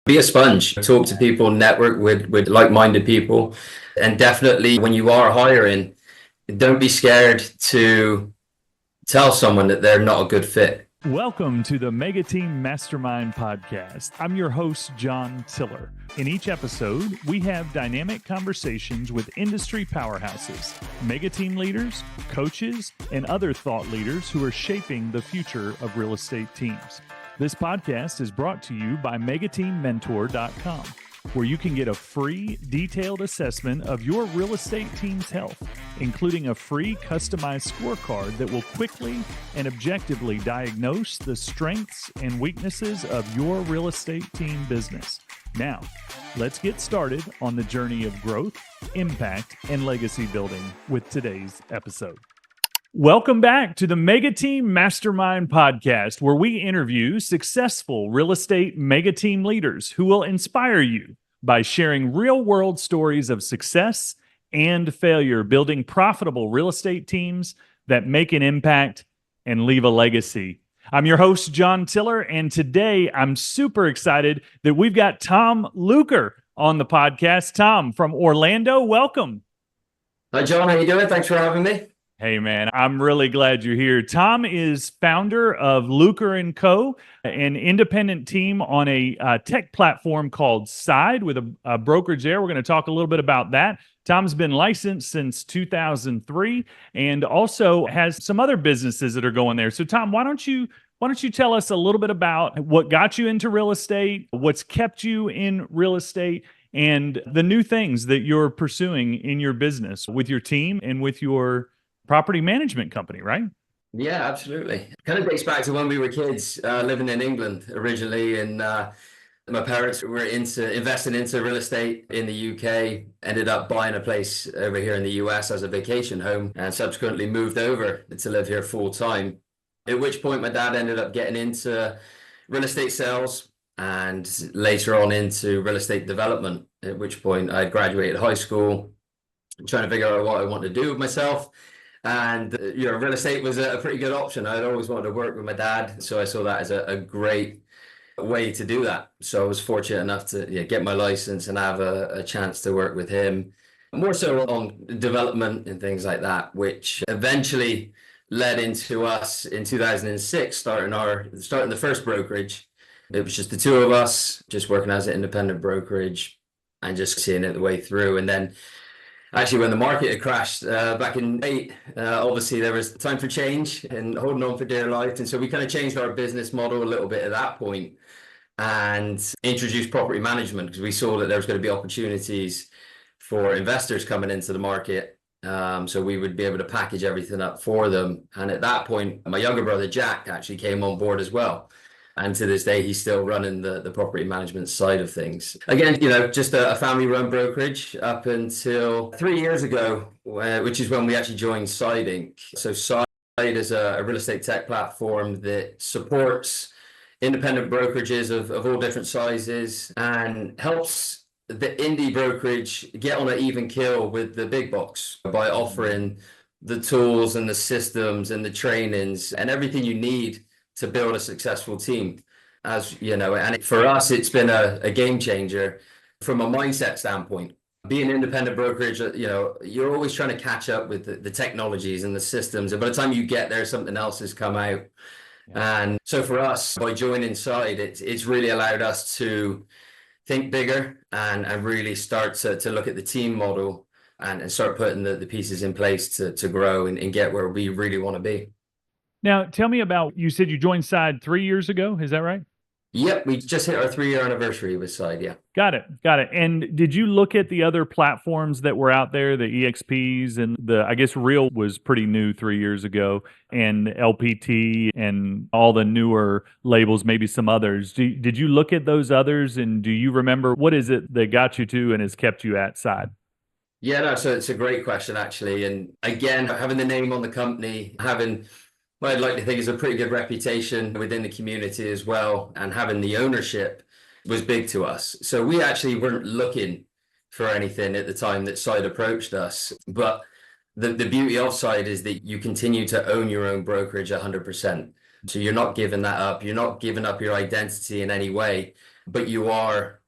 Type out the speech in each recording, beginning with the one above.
Be a sponge, talk to people, network with like-minded people. And definitely when you are hiring, don't be scared to tell someone that they're not a good fit. Welcome to the MegaTeam Mastermind podcast. I'm your host, John Tiller. In each episode, we have dynamic conversations with industry powerhouses, MegaTeam leaders, coaches, and other thought leaders who are shaping the future of real estate teams. This podcast is brought to you by MegaTeamMentor.com, where you can get a free, detailed assessment of your real estate team's health, including a free customized scorecard that will quickly and objectively diagnose the strengths and weaknesses of your real estate team business. Now, let's get started on the journey of growth, impact, and legacy building with today's episode. Welcome back to the MegaTeam Mastermind podcast, where we interview successful real estate MegaTeam leaders who will inspire you by sharing real-world stories of success and failure, building profitable real estate teams that make an impact and leave a legacy. I'm your host, John Tiller, and today I'm super excited that we've got Tom Luker on the podcast. Tom from Orlando, welcome. Hi, John. How you doing? Thanks for having me. Hey, man, I'm really glad you're here. Tom is founder of Luker & Co., an independent team on a tech platform called Side with a brokerage there. We're going to talk a little bit about that. Tom's been licensed since 2003 and also has some other businesses that are going there. So, Tom, why don't you tell us a little bit about what got you into real estate, what's kept you in real estate, and the new things that you're pursuing in your business with your team and with your property management company, right? Yeah, absolutely. Kind of dates back to when we were kids, living in England originally, and my parents were investing into real estate in the UK, ended up buying a place over here in the US as a vacation home, and subsequently moved over to live here full time. At which point my dad ended up getting into real estate sales and later on into real estate development, at which point I graduated high school, trying to figure out what I wanted to do with myself. And real estate was a pretty good option. I'd always wanted to work with my dad, so I saw that as a great way to do that. So I was fortunate enough to get my license and have a chance to work with him, more so on development and things like that, which eventually led into us in 2006 starting the first brokerage. It was just the two of us, just working as an independent brokerage and just seeing it the way through. And then actually, when the market had crashed back in 2008, obviously there was time for change and holding on for dear life. And so we kind of changed our business model a little bit at that point and introduced property management because we saw that there was going to be opportunities for investors coming into the market. So we would be able to package everything up for them. And at that point, my younger brother, Jack, actually came on board as well. And to this day, he's still running the property management side of things. Again, just a family-run brokerage up until 3 years ago, which is when we actually joined Side Inc. So Side is a real estate tech platform that supports independent brokerages of all different sizes and helps the indie brokerage get on an even keel with the big box by offering the tools and the systems and the trainings and everything you need to build a successful team, as you know. And for us, it's been a game changer from a mindset standpoint. Being independent brokerage, you're always trying to catch up with the technologies and the systems. And by the time you get there, something else has come out. And so for us, by joining Side, it's really allowed us to think bigger and really start to look at the team model and start putting the pieces in place to grow and get where we really want to be. Now, tell me about, you said you joined Side 3 years ago. Is that right? Yep, we just hit our 3-year anniversary with Side, yeah. Got it. And did you look at the other platforms that were out there, the EXPs and I guess Real was pretty new 3 years ago, and LPT and all the newer labels, maybe some others. Did you look at those others, and do you remember what is it that got you to and has kept you at Side? Yeah, no, so it's a great question, actually. And again, having the name on the company, having what I'd like to think is a pretty good reputation within the community as well, and having the ownership was big to us. So we actually weren't looking for anything at the time that Side approached us. But the beauty of Side is that you continue to own your own brokerage 100%. So you're not giving that up. You're not giving up your identity in any way. but you are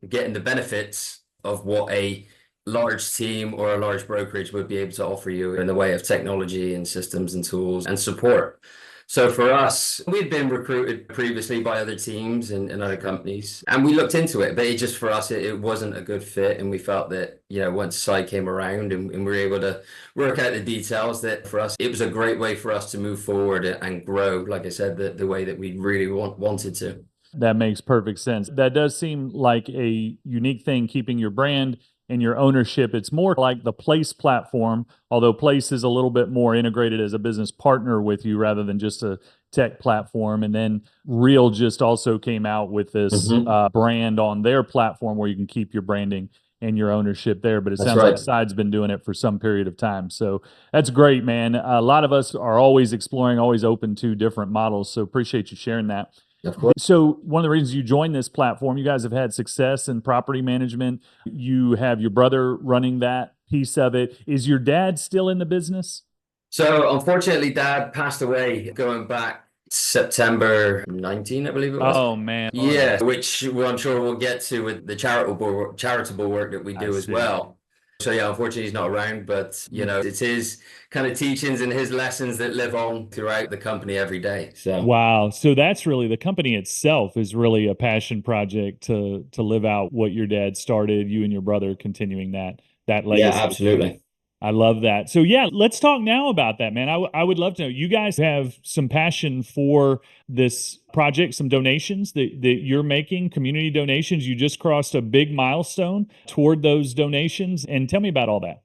getting the benefits of what a large team or a large brokerage would be able to offer you in the way of technology and systems and tools and support. So for us, we'd been recruited previously by other teams and other companies, and we looked into it, but it just for us, it wasn't a good fit. And we felt that, once Side came around and we were able to work out the details, that for us, it was a great way for us to move forward and grow, like I said, the way that we really wanted to. That makes perfect sense. That does seem like a unique thing, keeping your brand and your ownership. It's more like the Place platform, although Place is a little bit more integrated as a business partner with you rather than just a tech platform. And then Real just also came out with this brand on their platform where you can keep your branding and your ownership there. But it That's sounds like right. Side's been doing it for some period of time. So that's great, man. A lot of us are always exploring, always open to different models. So appreciate you sharing that. Of course. So one of the reasons you joined this platform, you guys have had success in property management. You have your brother running that piece of it. Is your dad still in the business? So unfortunately, Dad passed away going back September 19, I believe it was. Oh man. Yeah, which I'm sure we'll get to with the charitable work that we I do as see. well. So yeah, unfortunately he's not around, but it's his kind of teachings and his lessons that live on throughout the company every day. So Wow. So that's really the company itself is really a passion project to live out what your dad started, you and your brother continuing that yeah, legacy. absolutely. I love that. So yeah, let's talk now about that, man. I would love to know. You guys have some passion for this project, some donations that you're making, community donations. You just crossed a big milestone toward those donations. And tell me about all that.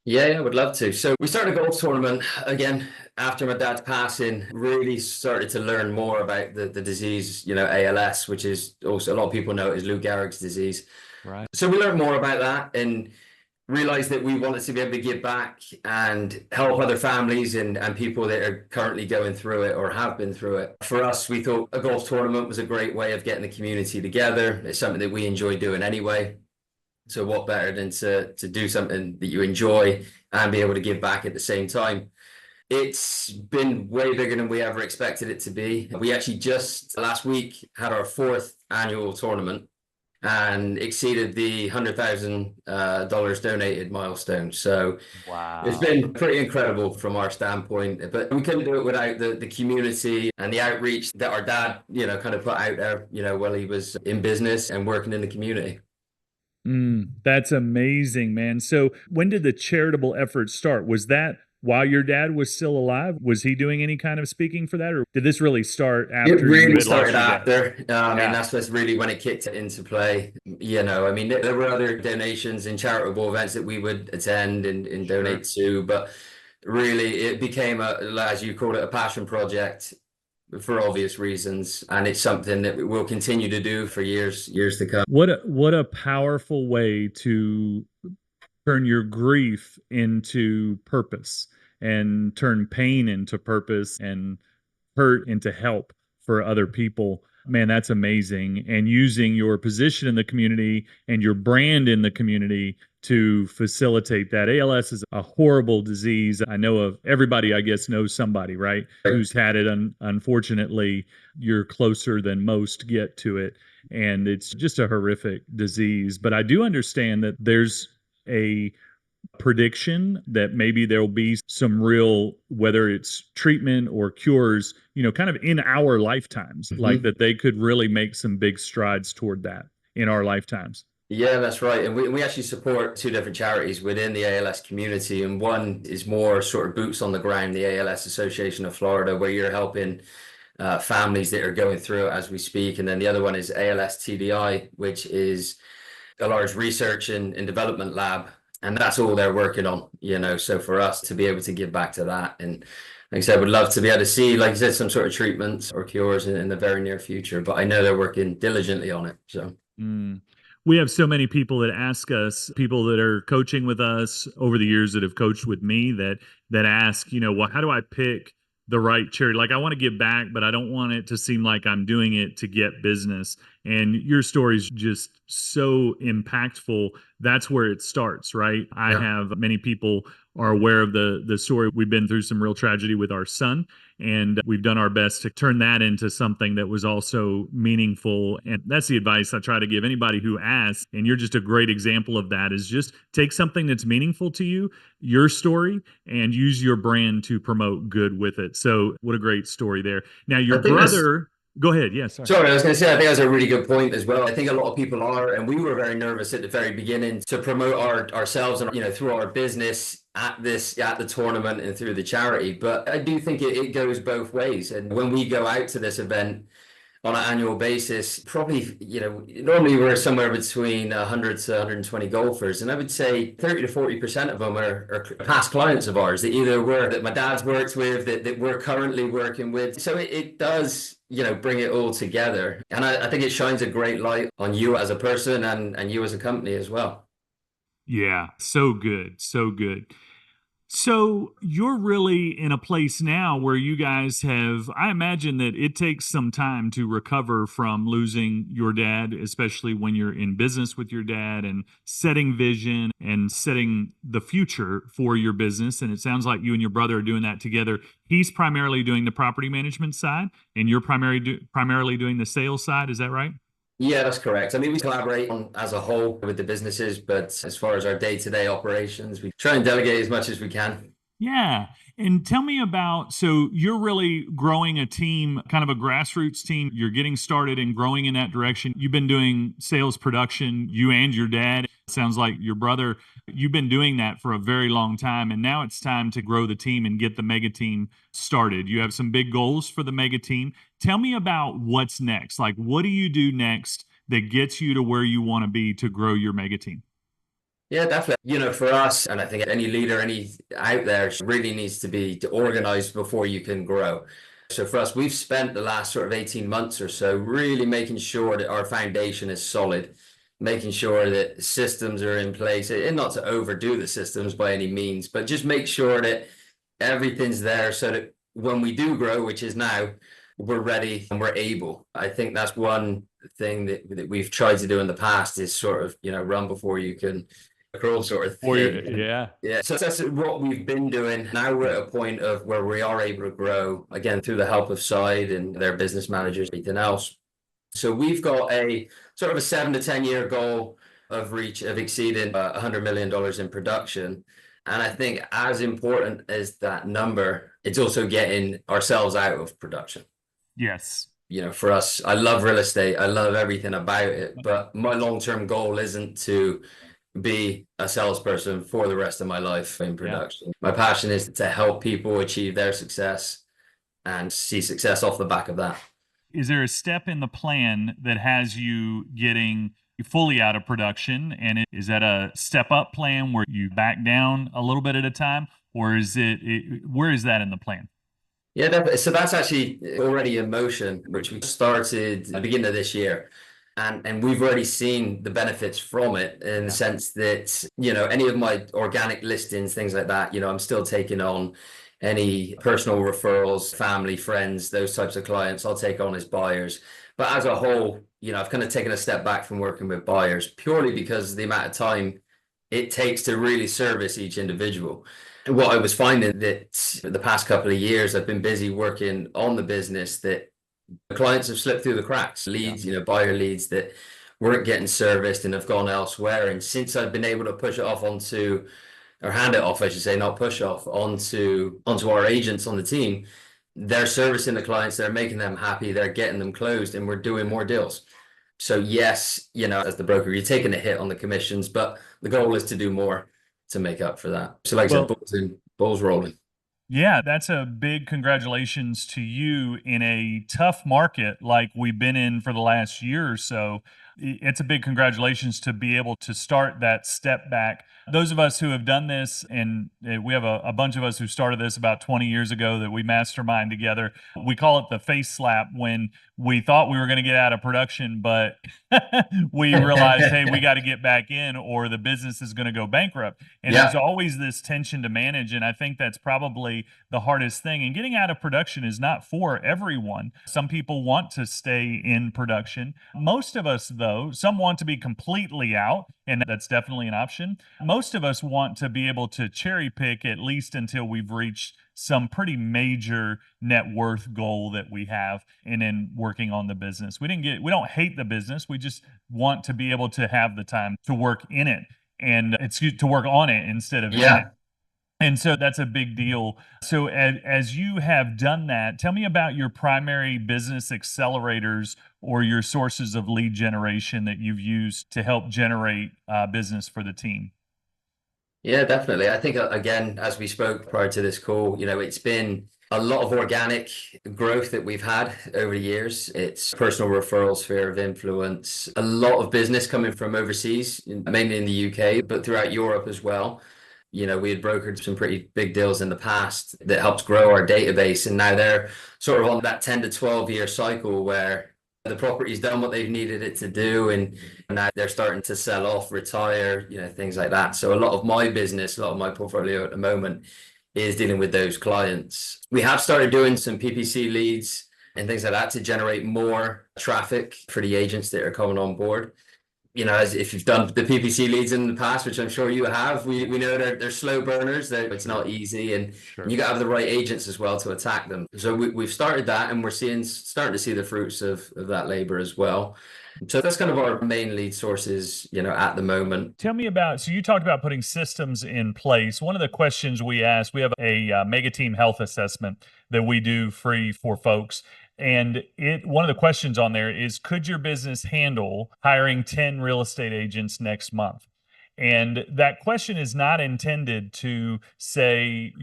Yeah, I would love to. So we started a golf tournament again after my dad's passing, really started to learn more about the disease, ALS, which is also a lot of people know it as Lou Gehrig's disease. Right. So we learned more about that and realized that we wanted to be able to give back and help other families and people that are currently going through it or have been through it. For us, we thought a golf tournament was a great way of getting the community together. It's something that we enjoy doing anyway. So what better than to do something that you enjoy and be able to give back at the same time? It's been way bigger than we ever expected it to be. We actually just last week had our fourth annual tournament and exceeded the $100,000 donated milestone. So it's Wow. been pretty incredible from our standpoint, but we couldn't do it without the community and the outreach that our dad, kind of put out there, while he was in business and working in the community. That's amazing, man. So when did the charitable effort start? Was that while your dad was still alive? Was he doing any kind of speaking for that? Or did this really start It after you really had lost started your dad? after. Yeah, That's really when it kicked into play. There were other donations and charitable events that we would attend and sure. donate to, but really it became as you call it, a passion project for obvious reasons, and it's something that we'll continue to do for years to come. What a powerful way to turn your grief into purpose and turn pain into purpose and hurt into help for other people. Man, that's amazing. And using your position in the community and your brand in the community to facilitate that. ALS is a horrible disease. I know of everybody, I guess, knows somebody, right, who's had it. Unfortunately, you're closer than most get to it. And it's just a horrific disease. But I do understand that there's a prediction that maybe there'll be some real, whether it's treatment or cures, kind of in our lifetimes, like that they could really make some big strides toward that in our lifetimes. Yeah, that's right. And we actually support two different charities within the ALS community. And one is more sort of boots on the ground, the ALS Association of Florida, where you're helping families that are going through it as we speak. And then the other one is ALS TDI, which is a large research and development lab. And that's all they're working on, So for us to be able to give back to that, and like I said, would love to be able to see, like you said, some sort of treatments or cures in the very near future. But I know they're working diligently on it. So. Mm. We have so many people that ask us, people that are coaching with us over the years that have coached with me that ask, well, how do I pick the right charity? Like I want to give back, but I don't want it to seem like I'm doing it to get business. And your story is just so impactful. That's where it starts, right? I have many people are aware of the story. We've been through some real tragedy with our son, and we've done our best to turn that into something that was also meaningful. And that's the advice I try to give anybody who asks. And you're just a great example of that, is just take something that's meaningful to you, your story, and use your brand to promote good with it. So what a great story there. Now, your brother... Go ahead. Yeah, sorry. I was going to say, I think that's a really good point as well. I think a lot of people are, and we were very nervous at the very beginning to promote ourselves and, through our business at the tournament and through the charity. But I do think it goes both ways. And when we go out to this event on an annual basis, probably, normally we're somewhere between 100 to 120 golfers. And I would say 30 to 40% of them are past clients of ours that either that my dad's worked with, that we're currently working with. So it does, bring it all together. And I think it shines a great light on you as a person and you as a company as well. Yeah, so good. So good. So you're really in a place now where you guys have, I imagine that it takes some time to recover from losing your dad, especially when you're in business with your dad and setting vision and setting the future for your business. And it sounds like you and your brother are doing that together. He's primarily doing the property management side, and you're primarily doing the sales side. Is that right? Yeah, that's correct. I mean, we collaborate as a whole with the businesses, but as far as our day-to-day operations, we try and delegate as much as we can. Yeah. And tell me about, so you're really growing a team, kind of a grassroots team. You're getting started and growing in that direction. You've been doing sales production, you and your dad. Sounds like your brother, you've been doing that for a very long time. And now it's time to grow the team and get the mega team started. You have some big goals for the mega team. Tell me about what's next. Like, what do you do next that gets you to where you want to be to grow your mega team? Yeah, definitely. For us, and I think any leader, any out there really needs to be organized before you can grow. So for us, we've spent the last sort of 18 months or so really making sure that our foundation is solid, making sure that systems are in place, and not to overdo the systems by any means, but just make sure that everything's there so that when we do grow, which is now, we're ready and we're able. I think that's one thing that we've tried to do in the past is sort of, run before you can crawl sort of thing. Yeah. So that's what we've been doing. Now we're at a point of where we are able to grow, again, through the help of Side and their business managers, everything else. So we've got a sort of a 7 to 10 year goal of exceeding $100 million in production. And I think as important as that number, it's also getting ourselves out of production. Yes. For us, I love real estate. I love everything about it. But my long-term goal isn't to be a salesperson for the rest of my life in production. My passion is to help people achieve their success and see success off the back of that. Is there a step in the plan that has you getting fully out of production? And is that a step up plan where you back down a little bit at a time? Or where is that in the plan? Yeah, definitely. So that's actually already in motion, which we started at the beginning of this year. And we've already seen the benefits from it in the sense that, any of my organic listings, things like that, I'm still taking on any personal referrals, family, friends, those types of clients I'll take on as buyers. But as a whole, I've kind of taken a step back from working with buyers purely because of the amount of time it takes to really service each individual. And what I was finding that the past couple of years, I've been busy working on the business that clients have slipped through the cracks, leads, buyer leads that weren't getting serviced and have gone elsewhere. And since I've been able to push it off or hand it off, I should say, not push off, onto our agents on the team, they're servicing the clients, they're making them happy, they're getting them closed, and we're doing more deals. So yes, as the broker, you're taking a hit on the commissions, but the goal is to do more to make up for that. So like I said, balls rolling. Yeah, that's a big congratulations to you in a tough market like we've been in for the last year or so. It's a big congratulations to be able to start that step back. Those of us who have done this, and we have a bunch of us who started this about 20 years ago that we mastermind together. We call it the face slap when we thought we were going to get out of production, but we realized, hey, we got to get back in or the business is going to go bankrupt. And there's always this tension to manage. And I think that's probably the hardest thing. And getting out of production is not for everyone. Some people want to stay in production. Most of us, though, though. Some want to be completely out, and that's definitely an option. Most of us want to be able to cherry pick at least until we've reached some pretty major net worth goal that we have, and then working on the business. We don't hate the business. We just want to be able to have the time to work in it and to work on it instead of in it. And so that's a big deal. So as you have done that, tell me about your primary business accelerators or your sources of lead generation that you've used to help generate business for the team. Yeah, definitely. I think, again, as we spoke prior to this call, it's been a lot of organic growth that we've had over the years. It's personal referral, sphere of influence, a lot of business coming from overseas, mainly in the UK, but throughout Europe as well. We had brokered some pretty big deals in the past that helped grow our database. And now they're sort of on that 10 to 12 year cycle where the property's done what they've needed it to do. And now they're starting to sell off, retire, things like that. So a lot of my business, a lot of my portfolio at the moment is dealing with those clients. We have started doing some PPC leads and things like that to generate more traffic for the agents that are coming on board. As if you've done the PPC leads in the past, which I'm sure you have, we know they're slow burners. It's not easy, and you got to have the right agents as well to attack them. So we've started that, and we're starting to see the fruits of that labor as well. So that's kind of our main lead sources, at the moment. Tell me about, so you talked about putting systems in place. One of the questions we asked, we have a MegaTeam health assessment that we do free for folks. And one of the questions on there is, could your business handle hiring 10 real estate agents next month? And that question is not intended to say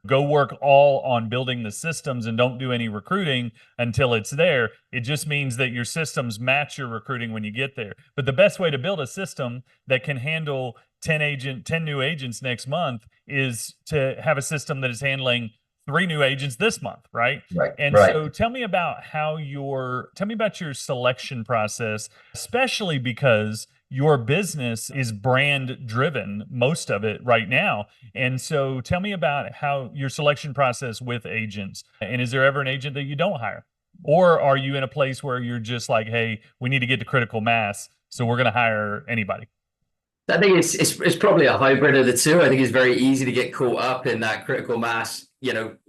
go work all on building the systems and don't do any recruiting until it's there. It just means that your systems match your recruiting when you get there. But the best way to build a system that can handle 10 new agents next month is to have a system that is handling 3 new agents this month, right? So tell me about your selection process, especially because your business is brand driven, most of it right now. And so tell me about how your selection process with agents. And is there ever an agent that you don't hire? Or are you in a place where you're just like, hey, we need to get to critical mass, so we're going to hire anybody? I think it's probably a hybrid of the two. I think it's very easy to get caught up in that critical mass.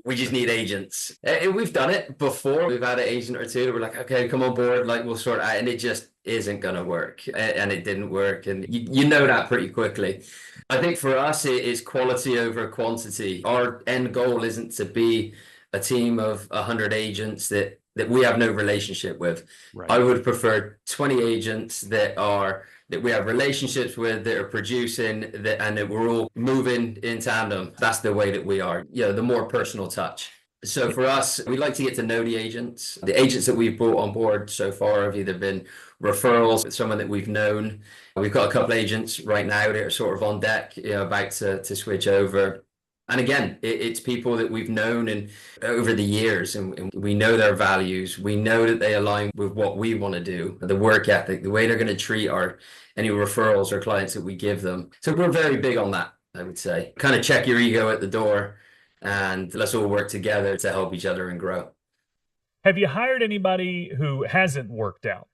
We just need agents. And we've done it before. We've had an agent or two that were like, okay, come on board, like we'll sort it out. And it just isn't going to work. And it didn't work. And you know that pretty quickly. I think for us, it is quality over quantity. Our end goal isn't to be a team of 100 agents that we have no relationship with. Right. I would prefer 20 agents that we have relationships with, that are producing, and that we're all moving in tandem. That's the way that we are, the more personal touch. So for us, we like to get to know the agents. The agents that we've brought on board so far have either been referrals with someone that we've known. We've got a couple agents right now that are sort of on deck, about to switch over. And again, it's people that we've known and over the years, and we know their values. We know that they align with what we want to do, the work ethic, the way they're going to treat any referrals or clients that we give them. So we're very big on that, I would say. Kind of check your ego at the door, and let's all work together to help each other and grow. Have you hired anybody who hasn't worked out?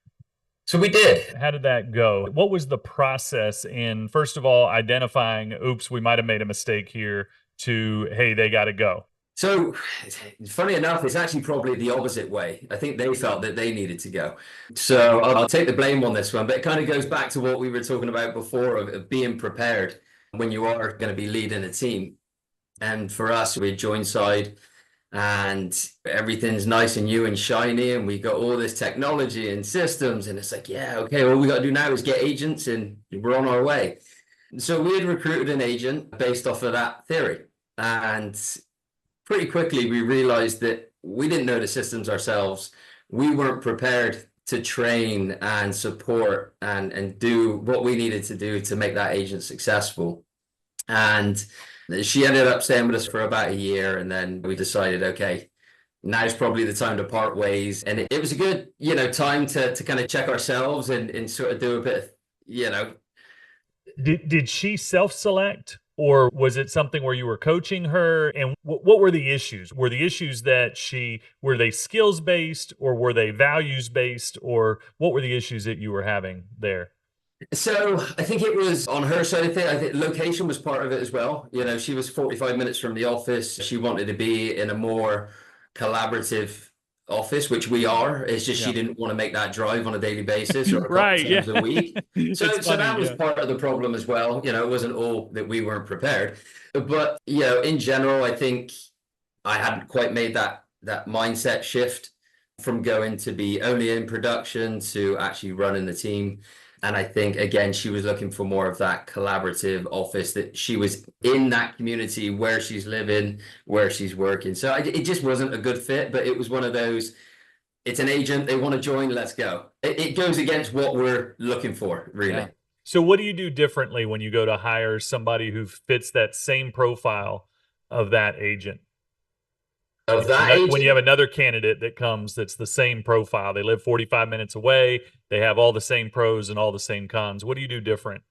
So we did. How did that go? What was the process in, first of all, identifying, oops, we might have made a mistake here, to, hey, they got to go? So funny enough, it's actually probably the opposite way. I think they felt that they needed to go. So I'll take the blame on this one, but it kind of goes back to what we were talking about before of being prepared when you are going to be leading a team. And for us, we joined side and everything's nice and new and shiny, and we got all this technology and systems, and it's like, yeah, okay, all we got to do now is get agents and we're on our way. So we had recruited an agent based off of that theory. And pretty quickly, we realized that we didn't know the systems ourselves. We weren't prepared to train and support and do what we needed to do to make that agent successful. And she ended up staying with us for about a year. And then we decided, okay, now's probably the time to part ways. And it was a good, time to kind of check ourselves and sort of do a bit of, Did she self-select, or was it something where you were coaching her? And what were the issues? Were the issues that were they skills based, or were they values based, or what were the issues that you were having there? So I think it was on her side of things. I think location was part of it as well. She was 45 minutes from the office. She wanted to be in a more collaborative office, which we are. It's just she Yeah. didn't want to make that drive on a daily basis or a couple Right. Yeah. times a week. It's So funny. that was Yeah. part of the problem as well. It wasn't all that we weren't prepared. But in general, I think I hadn't quite made that mindset shift from going to be only in production to actually running the team. And I think, again, she was looking for more of that collaborative office, that she was in that community where she's living, where she's working. So it just wasn't a good fit, but it was one of those, it's an agent, they want to join, let's go. It goes against what we're looking for, really. Yeah. So what do you do differently when you go to hire somebody who fits that same profile of that agent? Of that When you agent, have another candidate that comes that's the same profile, they live 45 minutes away, they have all the same pros and all the same cons. What do you do different?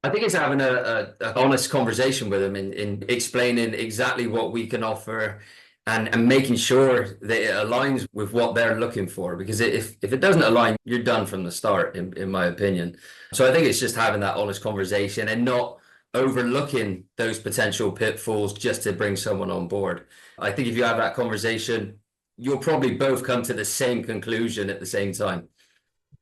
I think it's having a honest conversation with them in explaining exactly what we can offer, and making sure that it aligns with what they're looking for. Because if it doesn't align, you're done from the start, in my opinion. So I think it's just having that honest conversation and not overlooking those potential pitfalls just to bring someone on board. I think if you have that conversation, you'll probably both come to the same conclusion at the same time.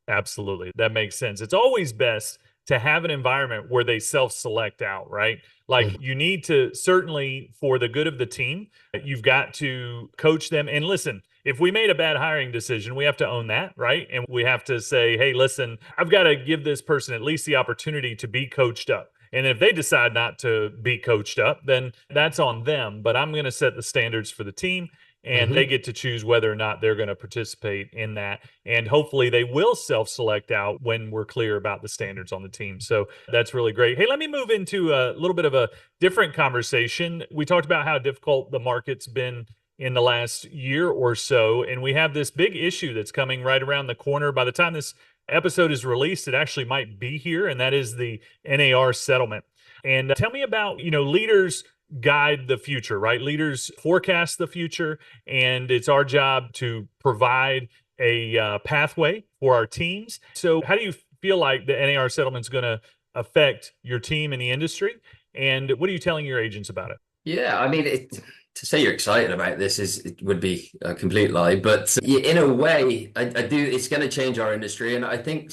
Absolutely. That makes sense. It's always best to have an environment where they self-select out, right? Like you need to, certainly for the good of the team, you've got to coach them. And listen, if we made a bad hiring decision, we have to own that, right? And we have to say, hey, listen, I've got to give this person at least the opportunity to be coached up. And if they decide not to be coached up, then that's on them. But I'm going to set the standards for the team, and they Mhm. get to choose whether or not they're going to participate in that. And hopefully they will self-select out when we're clear about the standards on the team. So that's really great. Hey, let me move into a little bit of a different conversation. We talked about how difficult the market's been in the last year or so, and we have this big issue that's coming right around the corner. By the time this episode is released, it actually might be here, and that is the NAR settlement. And tell me about, leaders guide the future, right? Leaders forecast the future, and it's our job to provide a pathway for our teams. So, how do you feel like the NAR settlement is going to affect your team in the industry? And what are you telling your agents about it? Yeah, I mean, to say you're excited about this it would be a complete lie, but yeah, in a way, I do. It's going to change our industry, and I think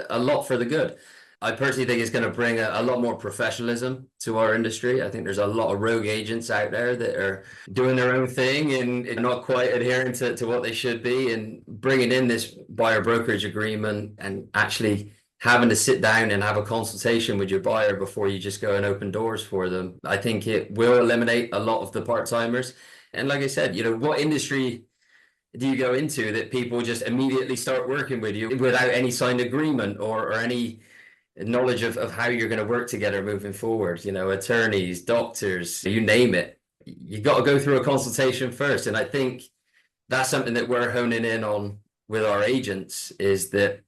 a lot for the good. I personally think it's going to bring a lot more professionalism to our industry. I think there's a lot of rogue agents out there that are doing their own thing and not quite adhering to what they should be. And bringing in this buyer brokerage agreement and actually having to sit down and have a consultation with your buyer before you just go and open doors for them, I think it will eliminate a lot of the part-timers. And like I said, what industry do you go into that people just immediately start working with you without any signed agreement or any knowledge of how you're going to work together moving forward? Attorneys, doctors, you name it. You got to go through a consultation first. And I think that's something that we're honing in on with our agents, is that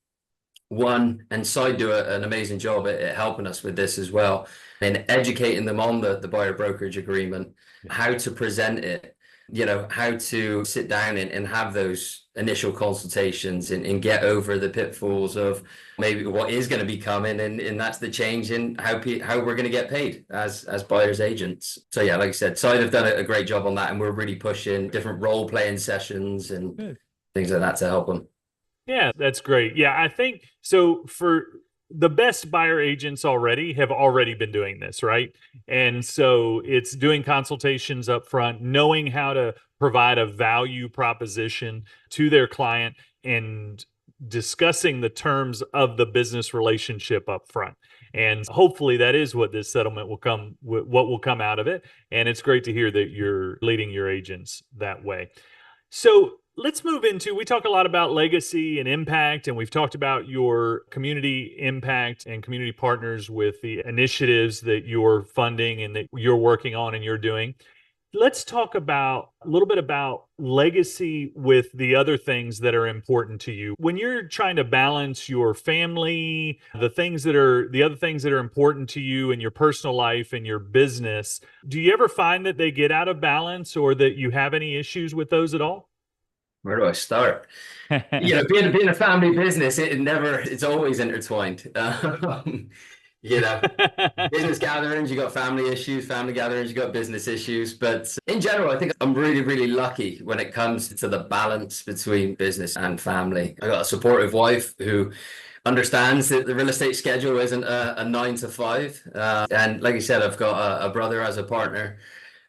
one, and Side do an amazing job at helping us with this as well, and educating them on the buyer brokerage agreement, how to present it, how to sit down and have those initial consultations and get over the pitfalls of maybe what is going to be coming, and that's the change in how we're going to get paid as buyers agents. So yeah, like I said, Side have done a great job on that, and we're really pushing different role playing sessions and Good. things like that to help them. Yeah, that's great. Yeah, I think so. For the best buyer agents already have already been doing this, right? And so it's doing consultations up front, knowing how to provide a value proposition to their client, and discussing the terms of the business relationship up front. And hopefully that is what this settlement will come, what will come out of it. And it's great to hear that you're leading your agents that way. So let's move into, we talk a lot about legacy and impact, and we've talked about your community impact and community partners with the initiatives that you're funding and that you're working on and you're doing. Let's talk about a little bit about legacy with the other things that are important to you. When you're trying to balance your family, the other things that are important to you in your personal life and your business, do you ever find that they get out of balance or that you have any issues with those at all? Where do I start? Being a family business, it's always intertwined. You know, business gatherings, you got family issues, family gatherings, you got business issues. But in general, I think I'm really, really lucky when it comes to the balance between business and family. I got a supportive wife who understands that the real estate schedule isn't a 9 to 5. And like you said, I've got a brother as a partner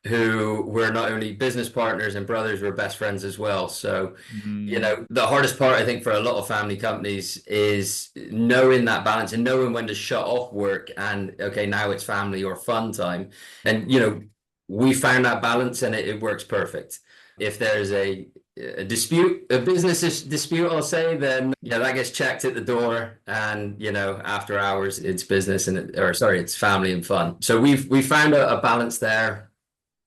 who we're not only business partners and brothers, we're best friends as well. So, the hardest part, I think, for a lot of family companies is knowing that balance and knowing when to shut off work and, okay, now it's family or fun time. And, we found that balance and it works perfect. If there's a dispute, a business dispute, I'll say, then that gets checked at the door, and after hours it's business it's family and fun. So we found a balance there.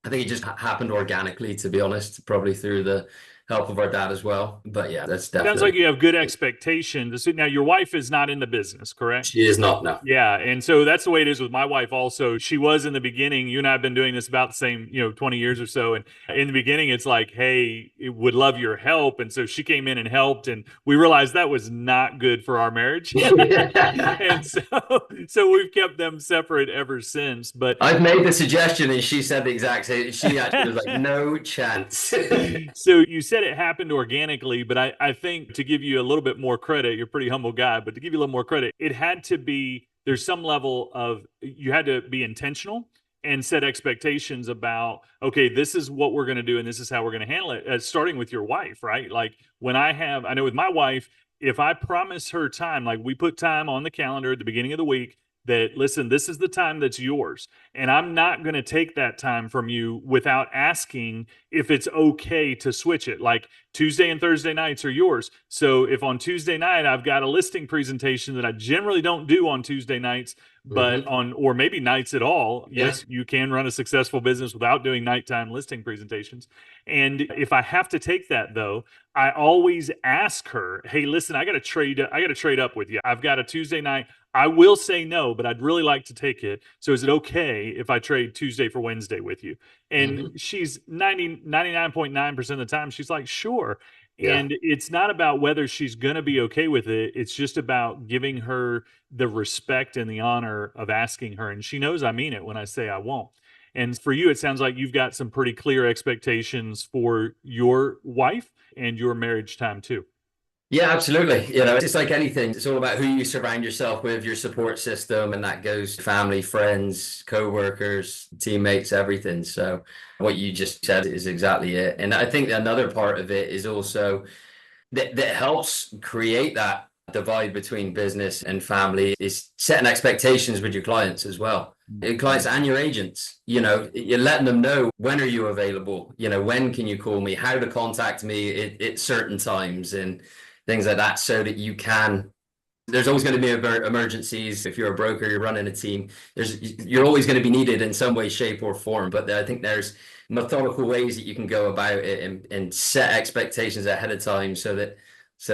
I think it just happened organically, to be honest, probably through the help of our dad as well. But yeah, that's definitely. Sounds like you have good expectations. Now, your wife is not in the business, correct? She is not, no. Yeah, and so that's the way it is with my wife also. She was in the beginning. You and I have been doing this about the same, 20 years or so. And in the beginning, it's like, hey, would love your help. And so she came in and helped. And we realized that was not good for our marriage. And so we've kept them separate ever since. But I've made the suggestion and she said the exact same. She actually was like, no chance. So you said it happened organically, but I think, to give you a little bit more credit, you're a pretty humble guy, but to give you a little more credit, it had to be, there's some level of, you had to be intentional and set expectations about, okay, this is what we're going to do and this is how we're going to handle it, starting with your wife, right? Like I know with my wife, if I promise her time, like we put time on the calendar at the beginning of the week, that, listen, this is the time that's yours. And I'm not going to take that time from you without asking if it's okay to switch it. Like Tuesday and Thursday nights are yours. So if on Tuesday night, I've got a listing presentation that I generally don't do on Tuesday nights, but or maybe nights at all. Yes, you can run a successful business without doing nighttime listing presentations. And if I have to take that though, I always ask her, hey, listen, I got to trade up with you. I've got a Tuesday night. I will say no, but I'd really like to take it. So is it okay if I trade Tuesday for Wednesday with you? And she's 99.9% of the time, she's like, sure. Yeah. And it's not about whether she's going to be okay with it. It's just about giving her the respect and the honor of asking her. And she knows I mean it when I say I won't. And for you, it sounds like you've got some pretty clear expectations for your wife and your marriage time too. Yeah, absolutely. It's like anything. It's all about who you surround yourself with, your support system, and that goes family, friends, co-workers, teammates, everything. So what you just said is exactly it. And I think another part of it is also that helps create that divide between business and family is setting expectations with your clients as well. Your clients and your agents, you're letting them know, when are you available? When can you call me? How to contact me at certain times and things like that, so that there's always going to be emergencies. If you're a broker, you're running a team, you're always going to be needed in some way, shape or form. But I think there's methodical ways that you can go about it and set expectations ahead of time so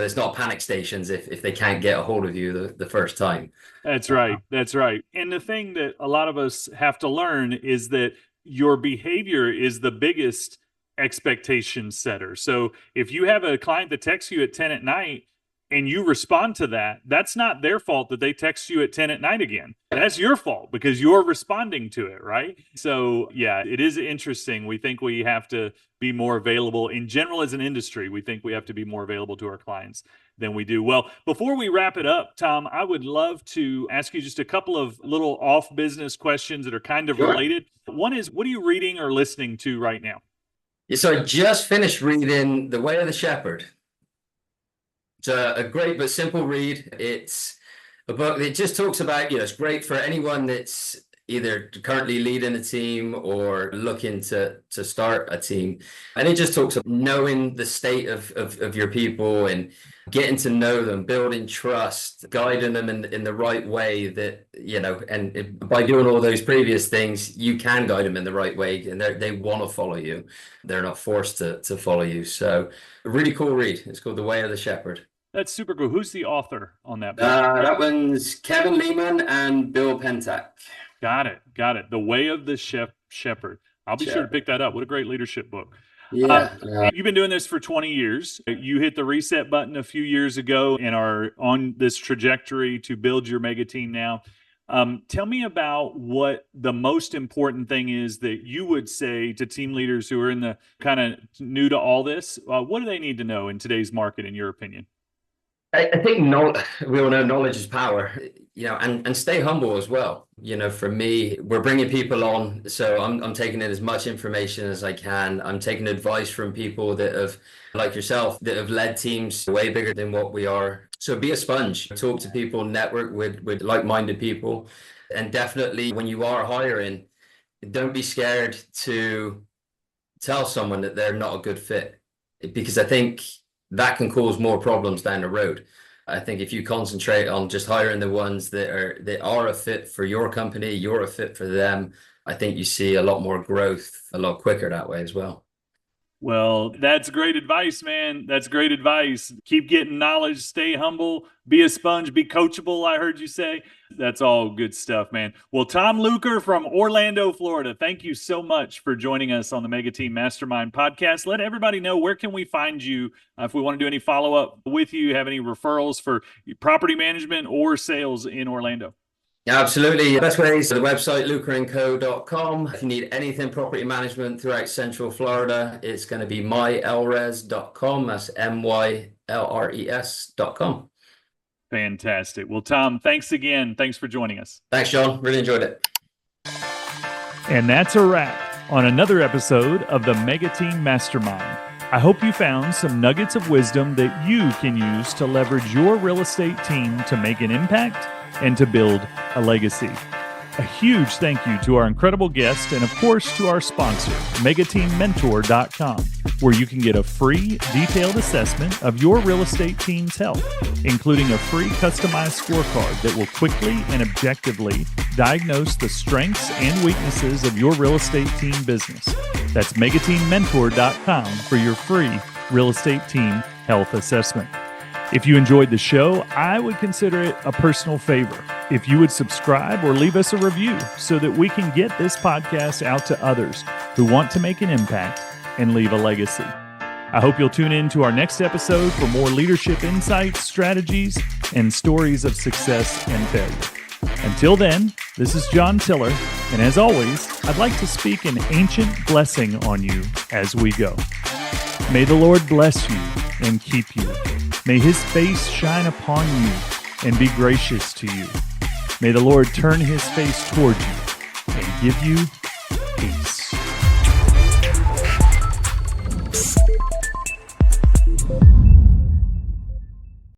it's not panic stations if they can't get a hold of you the first time. That's right. That's right. And the thing that a lot of us have to learn is that your behavior is the biggest expectation setter. So if you have a client that texts you at 10 at night and you respond to that, that's not their fault that they text you at 10 at night again. That's your fault because you're responding to it, right? So yeah, it is interesting. We think we have to be more available in general as an industry. We think we have to be more available to our clients than we do. Well, before we wrap it up, Tom, I would love to ask you just a couple of little off business questions that are kind of related. One is, what are you reading or listening to right now? So I just finished reading The Way of the Shepherd. It's a great but simple read. It's a book that just talks about, it's great for anyone that's, either currently leading a team or looking to start a team. And it just talks about knowing the state of your people and getting to know them, building trust, guiding them in the right way that, and by doing all those previous things, you can guide them in the right way, and they want to follow you. They're not forced to follow you. So a really cool read. It's called The Way of the Shepherd. That's super cool. Who's the author on that book? That one's Kevin Lehman and Bill Pentak. Got it. The Way of the Shepherd. I'll be sure to pick that up. What a great leadership book. Yeah. You've been doing this for 20 years. You hit the reset button a few years ago and are on this trajectory to build your mega team now. Tell me about what the most important thing is that you would say to team leaders who are in the kind of new to all this. What do they need to know in today's market, in your opinion? I think we all know knowledge is power, and stay humble as well. For me, we're bringing people on, so I'm taking in as much information as I can. I'm taking advice from people that have, like yourself, that have led teams way bigger than what we are. So be a sponge, talk to people, network with like-minded people. And definitely when you are hiring, don't be scared to tell someone that they're not a good fit, because I think that can cause more problems down the road. I think if you concentrate on just hiring the ones that are a fit for your company, you're a fit for them, I think you see a lot more growth a lot quicker that way as well. Well, that's great advice, man. That's great advice. Keep getting knowledge, stay humble, be a sponge, be coachable, I heard you say. That's all good stuff, man. Well, Tom Luker from Orlando, Florida, thank you so much for joining us on the MegaTeam Mastermind podcast. Let everybody know, where can we find you if we want to do any follow-up with you, have any referrals for property management or sales in Orlando? Yeah, absolutely. The best way is the website, lukerandco.com. If you need anything property management throughout Central Florida, it's going to be mylres.com. That's mylres.com. Fantastic. Well, Tom, thanks again. Thanks for joining us. Thanks, John. Really enjoyed it. And that's a wrap on another episode of the MegaTeam Mastermind. I hope you found some nuggets of wisdom that you can use to leverage your real estate team to make an impact and to build a legacy. A huge thank you to our incredible guest and, of course, to our sponsor, MegaTeamMentor.com, where you can get a free detailed assessment of your real estate team's health, including a free customized scorecard that will quickly and objectively diagnose the strengths and weaknesses of your real estate team business. That's MegaTeamMentor.com for your free real estate team health assessment. If you enjoyed the show, I would consider it a personal favor if you would subscribe or leave us a review so that we can get this podcast out to others who want to make an impact and leave a legacy. I hope you'll tune in to our next episode for more leadership insights, strategies, and stories of success and failure. Until then, this is John Tiller, and as always, I'd like to speak an ancient blessing on you as we go. May the Lord bless you and keep you. May his face shine upon you and be gracious to you. May the Lord turn his face toward you and give you